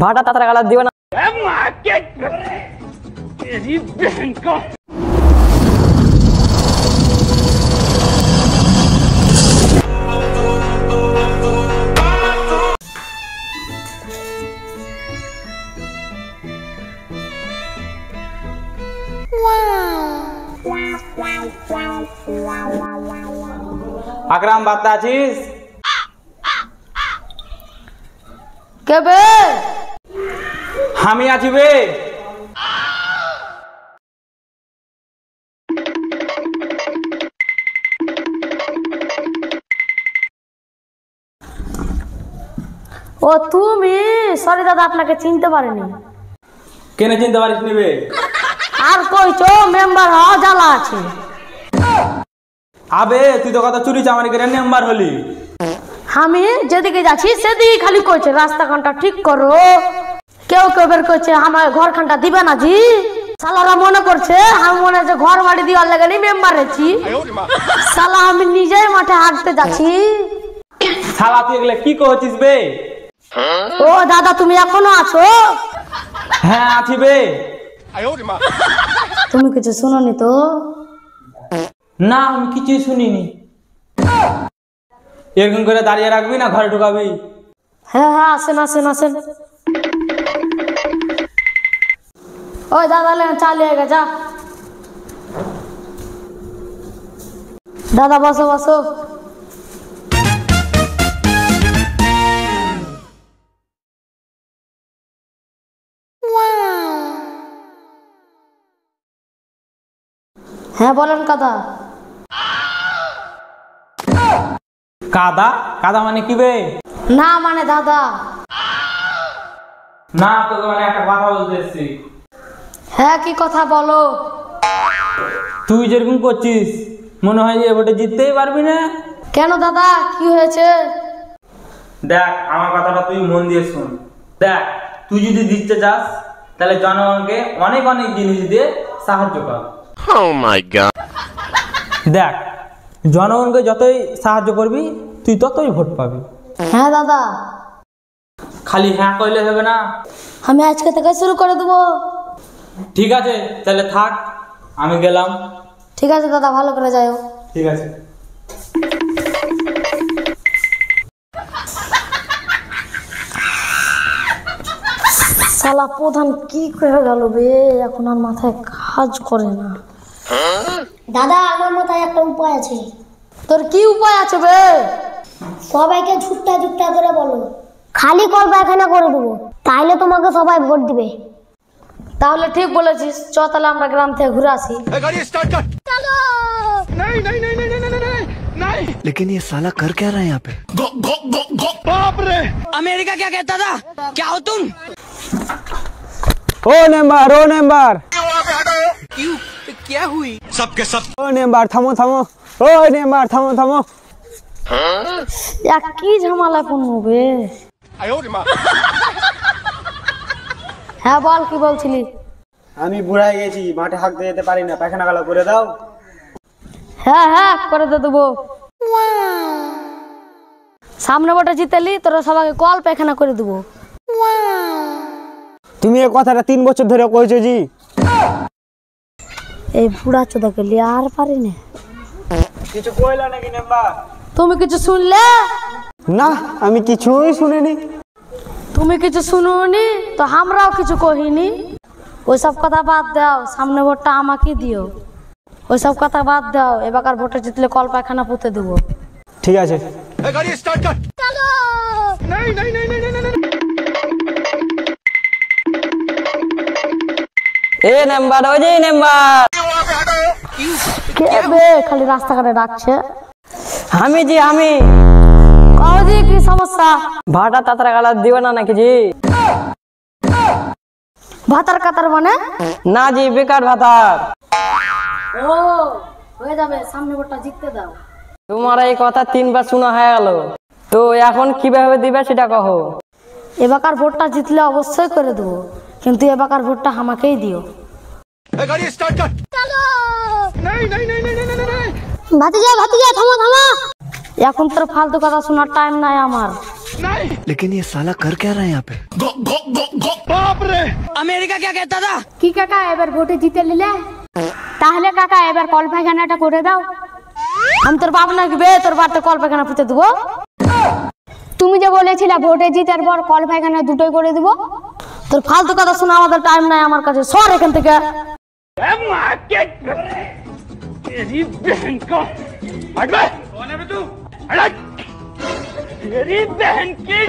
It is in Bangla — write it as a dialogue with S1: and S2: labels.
S1: भाटा तातरा गाला दियो ना। तेरी बहन को
S2: আকরাম বাতা আছিস?
S3: কে বে?
S2: আমি আছি বে।
S3: ও তুমি? সরি দাদা, আপনাকে চিনতে পারিনি।
S2: কেন চিনতে পারিস নি বে?
S3: আর কইছো মেম্বার হওয়া জ্বালা আছে।
S2: আবে তুই তো কত চুরি চামারি করে মেম্বার হলি।
S3: আমি যেদিকে যাচ্ছি সেদিকে খালি কইছে রাস্তাখানটা ঠিক করো। কেউ কেউ বের করছে আমার ঘরখানটা দিবে না জি। শালারা মনে করছে আমি মনে হচ্ছে ঘর বাড়ি দেওয়ার লাগে মেম্বার হয়েছি। শালা আমি নিজেই মাঠে হাঁটতে যাচ্ছি।
S2: শালা তুই এগুলা কি করছিস বে?
S3: ও দাদা তুমি এখনো আছো?
S2: হ্যাঁ আছি বে।
S3: তুমি কিছু শুনোনি তো?
S2: না আমি কিছুই শুনিনি। এরকম করে দাঁড়িয়ে রাখবি না ঘরে ঢুকাবি?
S3: হ্যাঁ হ্যাঁ আসেন আসেন আসেন। ওই দাদা চালিয়ে গে যা। দাদা বসো বসো। হ্যাঁ বলেন কাদা।
S2: কাদা? কাদা মানে কি বে?
S3: না মানে দাদা।
S2: না তোকে মানে একটা কথা বলতে এসেছি।
S3: হ্যাঁ কি কথা বলো।
S2: তুই যেরকম করছিস মনে হয় যে ভোটে জিততেই পারবি না।
S3: কেন দাদা কি হয়েছে?
S2: দেখ আমার কথাটা তুই মন দিয়ে শোন। দেখ তুই যদি জিততে চাস তাহলে জনগণকে অনেক অনেক জিনিস দিয়ে সাহায্য কর।
S4: Oh my God!
S2: দেখ জনগণকে যতই সাহায্য করবি তুই ততই ভোট পাবি।
S3: হ্যাঁ দাদা।
S2: খালি হ্যাঁ কইলে হবে না।
S3: আমি আজকে থেকে শুরু করে দেবো।
S2: ঠিক আছে তাহলে থাক, আমি গেলাম।
S3: ঠিক আছে দাদা, ভালো করে যাও।
S2: ঠিক আছে।
S3: শালা প্রধান কি করে গেল বে, এখন আর মাথায় কাজ করে না।
S5: দাদা আমার মাথায় একটা উপায় আছে।
S3: তোর কি উপায় আছে বে?
S5: সবাইকে ঝুট্টা ঝুট্টা করে বলো খালি কল পায়খানা করে দেবো, তাইলে তোমাকে সবাই ভোট দিবে।
S3: তাহলে ঠিক বলেছিস, চ তাহলে আমরা গ্রাম থেকে ঘুরে আসি।
S6: लेकिन ये साला कर क्या रहा है यहाँ पे?
S1: बाप रे, अमेरिका क्या कहता था? क्या हो तुम?
S7: ओ नेम्बर
S1: क्यों? क्या हुई?
S7: सबके सब ओ नेम्बर থামো ও নেম্বার থামো।
S3: কি ঝামেলা পড়বো বে। হ্যাঁ বল কি বলছিলি?
S7: আমি বুড়া গেছি, মাঠে হাঁকতে যেতে পারি না, পায়খানা গালা করে দাও।
S3: হ্যাঁ হ্যাঁ করে দেবো। সামনে বটে জিতেলি তোরা সবাইকে কল পায়খানা করে দেবো।
S7: তুমি এই কথাটা 3 বছর ধরে কইছো জি।
S3: এই বুড়া চোদাকে লিয়ে আর পারি না।
S7: কিছু কইলা নাকি নেম্বার?
S3: তুমি কিছু শুনলে?
S7: না আমি কিছুই শুনিনি।
S3: তুমি কিছু শুনোনি তো আমরাও কিছু কহিনি। ওইসব কথা বাদ দাও, সামনে ভোটটা আমাকে দিও। ওইসব কথা বাদ দাও, এবারকার ভোটে জিতলে কল পায়খানা পুঁতে দেবো।
S7: ঠিক আছে।
S6: गाड़ी स्टार्ट कर। नहीं।
S1: ए नंबर हो जी नंबर।
S3: কে বে খালি রাস্তাঘাটে ডাকছে?
S1: আমি জি আমি।
S3: কও জি কি সমস্যা?
S1: भाटा तातरा गाला दियो ना नाকি জি?
S3: ভাতার কাতার মানে?
S1: না জি বেকার ভাতার।
S3: ও হয়ে যাবে, সামনে ভোটটা জিততে দাও।
S1: তোমার এই কথা 3 বার শোনা হয়ে গেল, তো এখন কিভাবে দিবে সেটা কহো।
S3: এবারকার ভোটটা জিতলে অবশ্যই করে দেবো, কিন্তু এবারকার ভোটটা আমাকেই দিও।
S6: गाड़ी स्टार्ट कर। नहीं।
S5: ভাতিজা থামো।
S3: এখন তোর ফালতু কথা শোনার টাইম নাই আমার।
S6: लेकिन ये साला कर क्या रहा है यहाँ पे?
S3: কি কাকা এবার ভোটে জিতে নিলে তাহলে কাকা এবার কল পায়খানাটা করে দাও। আমি তোর বাপ নাকি বে তোর বাড়িতে কল পায়খানা পুঁতে দেবো। তুমি যে বলেছিলে ভোটে জিতার পর কল পায়খানা দুটোই করে দিব। তোর ফালতু কথা শোনা আমাদের টাইম নাই আমার কাছে, সর এখান থেকে।
S6: तेरी बहन का हट बे। कौन है बे तू? हट। तेरी बहन की